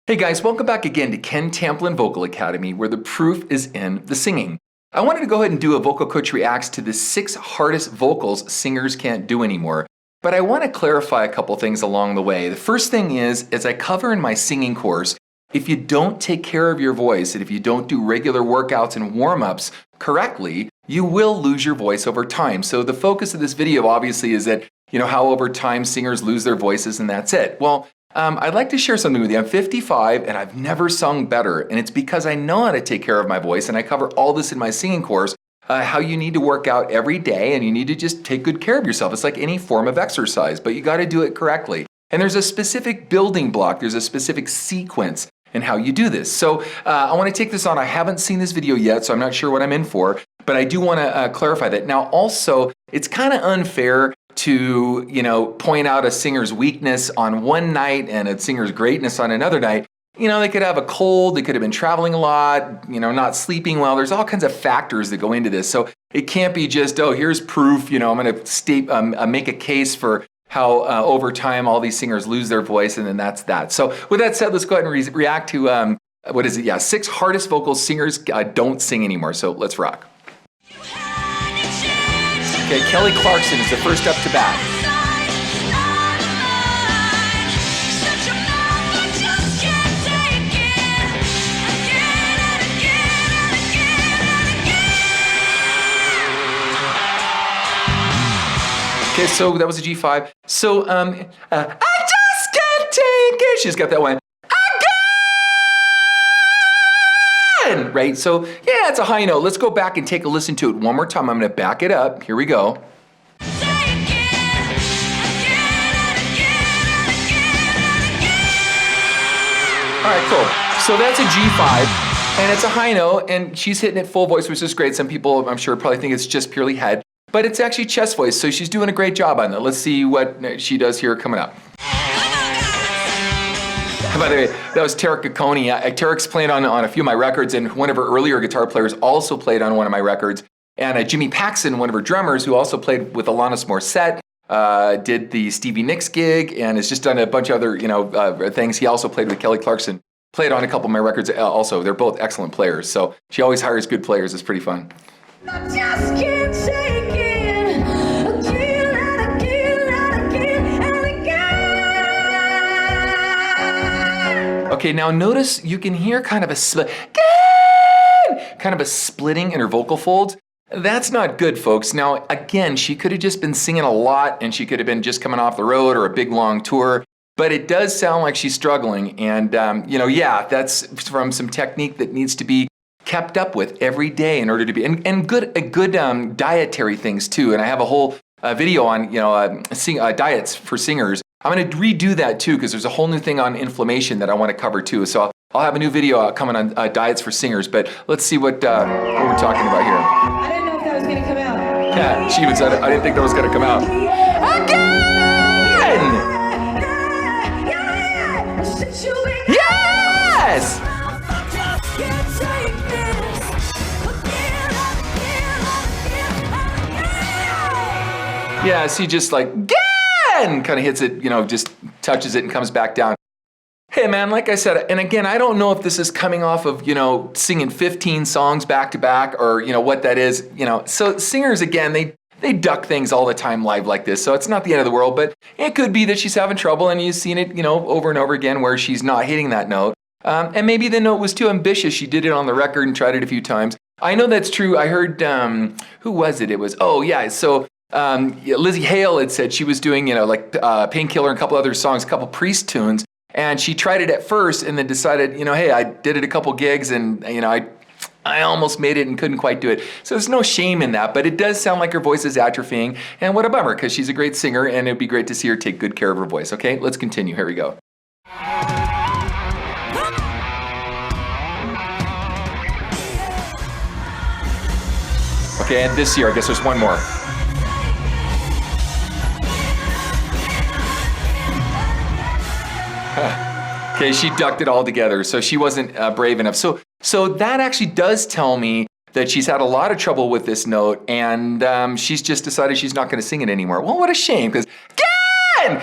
Hey guys, welcome back again to Ken Tamplin Vocal Academy, where the proof is in the singing. I wanted to go ahead and do a Vocal Coach Reacts to the 6 hardest vocals singers can't do anymore. But I want to clarify a couple things along the way. The first thing is, as I cover in my singing course, if you don't take care of your voice and if you don't do regular workouts and warm-ups correctly, you will lose your voice over time. So the focus of this video obviously is that, how over time singers lose their voices and that's it. Well, I'd like to share something with you. I'm 55 and I've never sung better, and it's because I know how to take care of my voice, and I cover all this in my singing course, how you need to work out every day and you need to just take good care of yourself. It's like any form of exercise, but you got to do it correctly. And there's a specific building block, there's a specific sequence in how you do this. So I want to take this on. I haven't seen this video yet, so I'm not sure what I'm in for, but I do want to clarify that. Now also, it's kind of unfair to point out a singer's weakness on one night and a singer's greatness on another night. They could have a cold, they could have been traveling a lot, not sleeping well. There's all kinds of factors that go into this. So it can't be just, oh, here's proof, I'm going to make a case for how over time all these singers lose their voice, and then that's that. So with that said, let's go ahead and react to, 6 hardest vocals singers don't sing anymore. So let's rock. Okay, Kelly Clarkson is the first up to bat. Okay, so that was a G5. So, I just can't take it. She's got that one. Again! Right? So, yeah, it's a high note. Let's go back and take a listen to it one more time. I'm going to back it up. Here we go. All right, cool. So that's a G5, and it's a high note, and she's hitting it full voice, which is great. Some people, I'm sure, probably think it's just purely head, but it's actually chest voice, so she's doing a great job on that. Let's see what she does here coming up. By the way, that was Tarek Gaconi. Tarek's played on a few of my records, and one of her earlier guitar players also played on one of my records. And Jimmy Paxson, one of her drummers, who also played with Alanis Morissette, did the Stevie Nicks gig, and has just done a bunch of other things. He also played with Kelly Clarkson, played on a couple of my records also. They're both excellent players, so she always hires good players. It's pretty fun. I just can't take it. Okay, now notice you can hear kind of a splitting in her vocal folds. That's not good, folks. Now, again, she could have just been singing a lot, and she could have been just coming off the road or a big long tour, but it does sound like she's struggling. And that's from some technique that needs to be kept up with every day in order to be, and good dietary things too. And I have a whole video on diets for singers. I'm going to redo that too, because there's a whole new thing on inflammation that I want to cover too. So I'll have a new video coming on diets for singers. But let's see what we're talking about here. I didn't know if that was going to come out. Yeah, she even said it. I didn't think that was going to come out. Again! Yes! Yeah, see, just like, kind of hits it, just touches it and comes back down. Hey man, like I said, and again, I don't know if this is coming off of, singing 15 songs back to back or, what that is, So singers, again, they duck things all the time live like this. So it's not the end of the world, but it could be that she's having trouble and you've seen it, over and over again where she's not hitting that note. And maybe the note was too ambitious. She did it on the record and tried it a few times. I know that's true. I heard, who was it? It was, Lizzie Hale had said she was doing, Painkiller and a couple other songs, a couple Priest tunes, and she tried it at first and then decided, hey, I did it a couple gigs and, I almost made it and couldn't quite do it. So there's no shame in that, but it does sound like her voice is atrophying, and what a bummer, because she's a great singer and it'd be great to see her take good care of her voice. Okay, let's continue. Here we go. Okay, and this year, I guess there's one more. Okay, she ducked it all together, so she wasn't brave enough. So that actually does tell me that she's had a lot of trouble with this note, and she's just decided she's not going to sing it anymore. Well, what a shame, because again,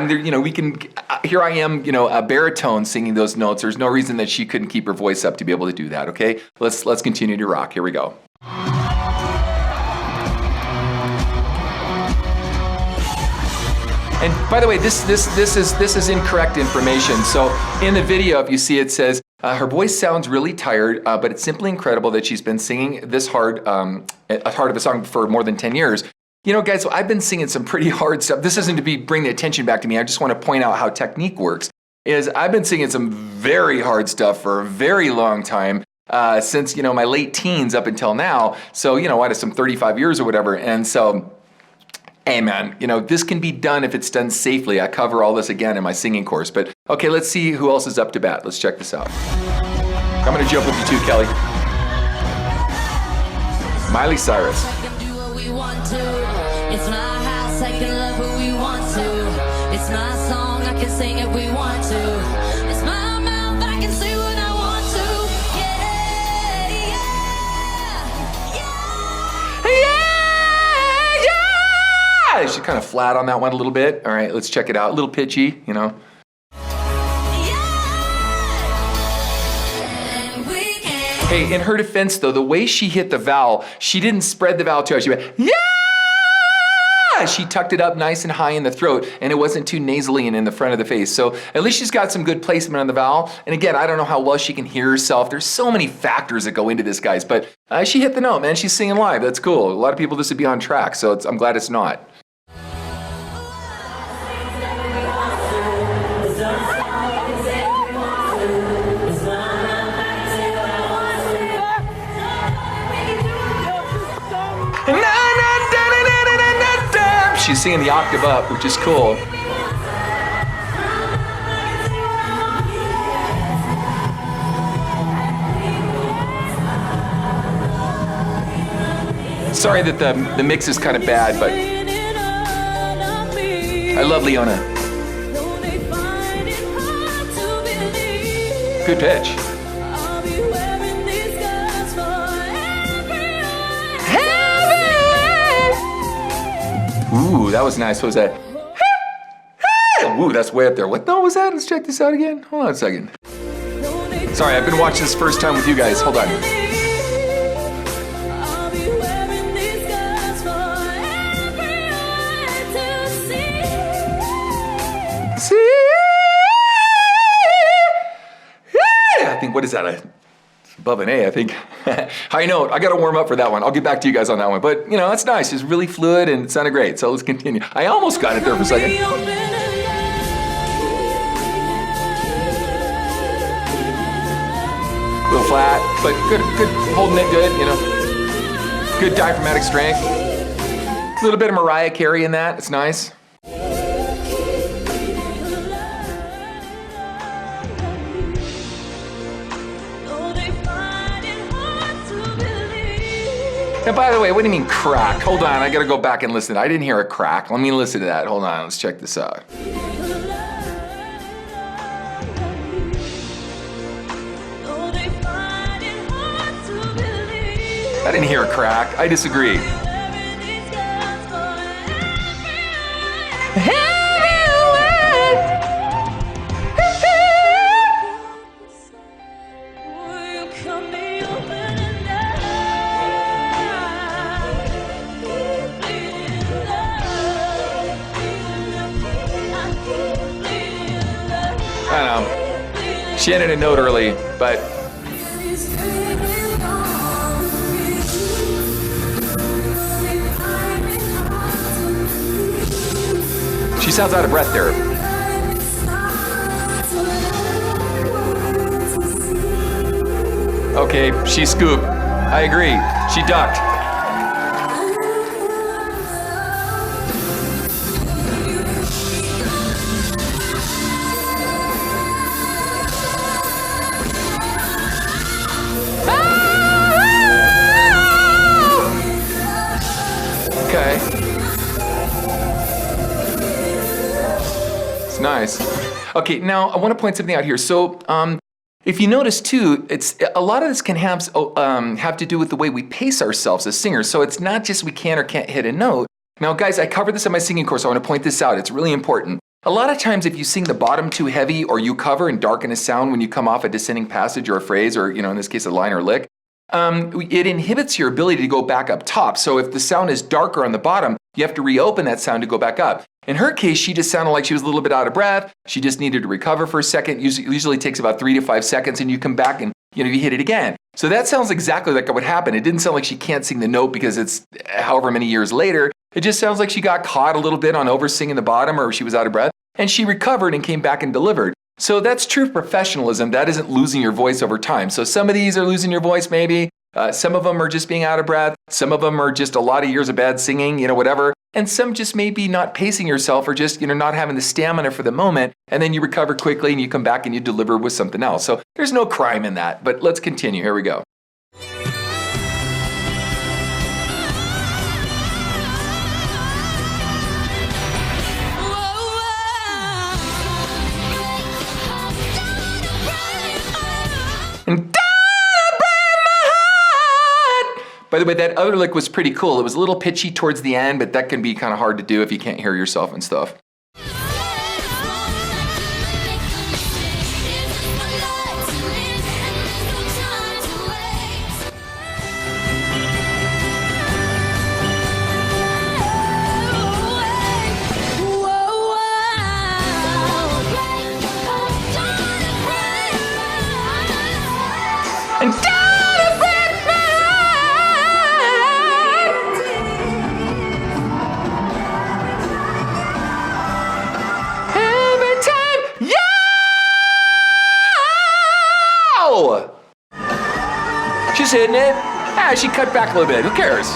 we can. Here I am, a baritone singing those notes. There's no reason that she couldn't keep her voice up to be able to do that. Okay, let's continue to rock. Here we go. And by the way, this is incorrect information. So in the video, if you see, it says her voice sounds really tired, but it's simply incredible that she's been singing this hard, a hard of a song for more than 10 years. Guys, so I've been singing some pretty hard stuff. This isn't to bring the attention back to me. I just want to point out how technique works. I've been singing some very hard stuff for a very long time, since my late teens up until now. So what is some 35 years or whatever, and so. Hey man, this can be done if it's done safely. I cover all this again in my singing course. But okay, let's see who else is up to bat. Let's check this out. I'm gonna jump with you too, Kelly. Miley Cyrus. It's my house, I can love who we want to. It's my song, I can sing if we want to. It's my mouth, I can say what I want to. Yeah, yeah, yeah, yeah. She's kind of flat on that one a little bit. All right, let's check it out. A little pitchy, Hey, in her defense though, the way she hit the vowel, she didn't spread the vowel too hard. She went, yeah! She tucked it up nice and high in the throat, and it wasn't too nasally and in the front of the face. So at least she's got some good placement on the vowel. And again, I don't know how well she can hear herself. There's so many factors that go into this, guys. But she hit the note, man. She's singing live. That's cool. A lot of people, this would be on track. So I'm glad it's not. She's singing the octave up, which is cool. Sorry that the mix is kind of bad, but I love Leona. Good pitch. Ooh, that was nice. What was that? Ooh, that's way up there. What the hell was that? Let's check this out again. Hold on a second. Sorry, I've been watching this first time with you guys. Hold on. I think, what is that? Above an A, I think. High note. I got to warm up for that one. I'll get back to you guys on that one. But, that's nice. It's really fluid and it sounded great. So let's continue. I almost got it there for a second. A little flat, but good, holding it good, Good diaphragmatic strength. A little bit of Mariah Carey in that. It's nice. And by the way, what do you mean crack? Hold on, I gotta go back and listen. I didn't hear a crack. Let me listen to that. Hold on, let's check this out. I didn't hear a crack. I disagree. I don't know. She ended a note early, but she sounds out of breath there. Okay, she scooped. I agree. She ducked. Okay. It's nice. Okay, now I want to point something out here. So, if you notice too, it's a lot of this can have to do with the way we pace ourselves as singers. So it's not just we can or can't hit a note. Now, guys, I covered this in my singing course. So I want to point this out. It's really important. A lot of times if you sing the bottom too heavy or you cover and darken a sound when you come off a descending passage or a phrase or, in this case, a line or lick, it inhibits your ability to go back up top. So if the sound is darker on the bottom, you have to reopen that sound to go back up. In her case, she just sounded like she was a little bit out of breath. She just needed to recover for a second. Usually takes about 3 to 5 seconds and you come back and you hit it again. So that sounds exactly like what happened. It didn't sound like she can't sing the note because it's however many years later. It just sounds like she got caught a little bit on oversinging the bottom or she was out of breath and she recovered and came back and delivered. So that's true professionalism. That isn't losing your voice over time. So some of these are losing your voice maybe. Some of them are just being out of breath. Some of them are just a lot of years of bad singing, whatever. And some just maybe not pacing yourself or just, not having the stamina for the moment. And then you recover quickly and you come back and you deliver with something else. So there's no crime in that. But let's continue. Here we go. And by the way, that other lick was pretty cool. It was a little pitchy towards the end, but that can be kind of hard to do if you can't hear yourself and stuff. And she's hitting it. She cut back a little bit. Who cares?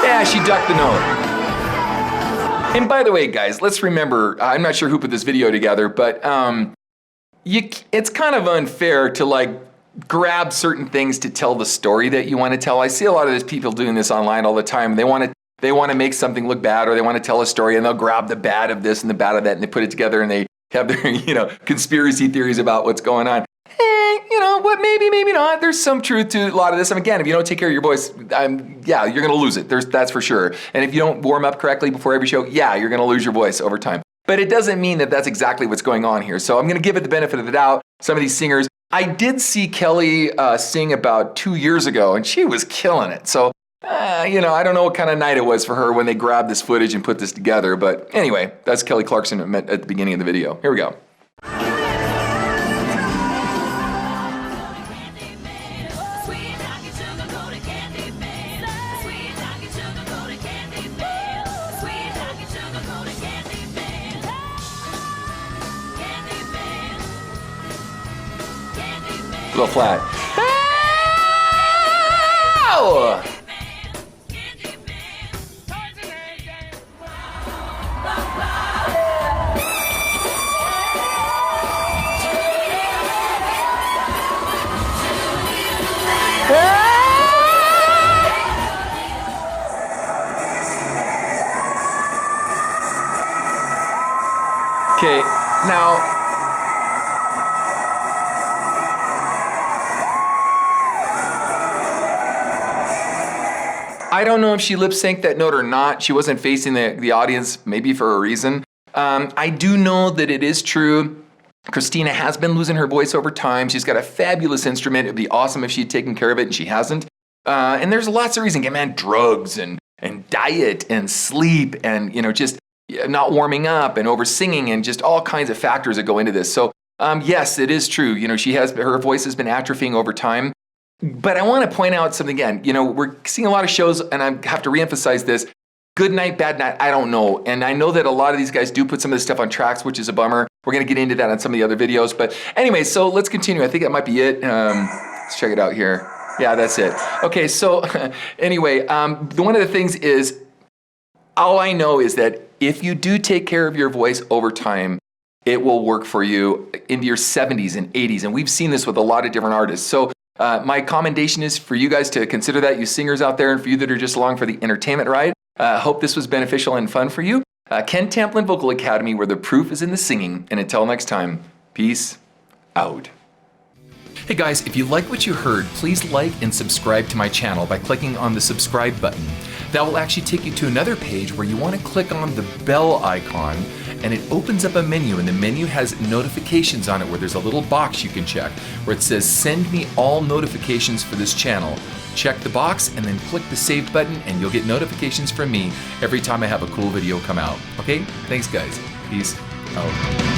Yeah, she ducked the note. And by the way, guys, let's remember, I'm not sure who put this video together, but it's kind of unfair to grab certain things to tell the story that you want to tell. I see a lot of these people doing this online all the time. They want to make something look bad or they want to tell a story and they'll grab the bad of this and the bad of that and they put it together and they have their, conspiracy theories about what's going on. What, maybe not. There's some truth to a lot of this. And again, if you don't take care of your voice, you're going to lose it. That's for sure. And if you don't warm up correctly before every show, you're going to lose your voice over time. But it doesn't mean that that's exactly what's going on here. So I'm going to give it the benefit of the doubt. Some of these singers, I did see Kelly sing about 2 years ago, and she was killing it. So, I don't know what kind of night it was for her when they grabbed this footage and put this together. But anyway, that's Kelly Clarkson at the beginning of the video. Here we go. A little flat. Ow! Okay, now I don't know if she lip synced that note or not. She wasn't facing the audience, maybe for a reason. I do know that it is true. Christina has been losing her voice over time. She's got a fabulous instrument. It'd be awesome if she'd taken care of it, and she hasn't. And there's lots of reasons. Man, drugs and diet and sleep and, just not warming up and over singing and just all kinds of factors that go into this. So yes, it is true. Her voice has been atrophying over time. But I want to point out something again. We're seeing a lot of shows, and I have to reemphasize this. Good night, bad night, I don't know. And I know that a lot of these guys do put some of this stuff on tracks, which is a bummer. We're going to get into that on some of the other videos. But anyway, so let's continue. I think that might be it. Let's check it out here. Yeah, that's it. Okay, so anyway, one of the things is, all I know is that if you do take care of your voice over time, it will work for you into your 70s and 80s. And we've seen this with a lot of different artists. So my commendation is for you guys to consider that, you singers out there, and for you that are just along for the entertainment ride. Hope this was beneficial and fun for you. Ken Tamplin Vocal Academy, where the proof is in the singing. And until next time, peace out. Hey guys, if you like what you heard, please like and subscribe to my channel by clicking on the subscribe button. That will actually take you to another page where you want to click on the bell icon, and it opens up a menu, and the menu has notifications on it where there's a little box you can check where it says send me all notifications for this channel. Check the box and then click the save button, and you'll get notifications from me every time I have a cool video come out. Okay? Thanks guys. Peace out.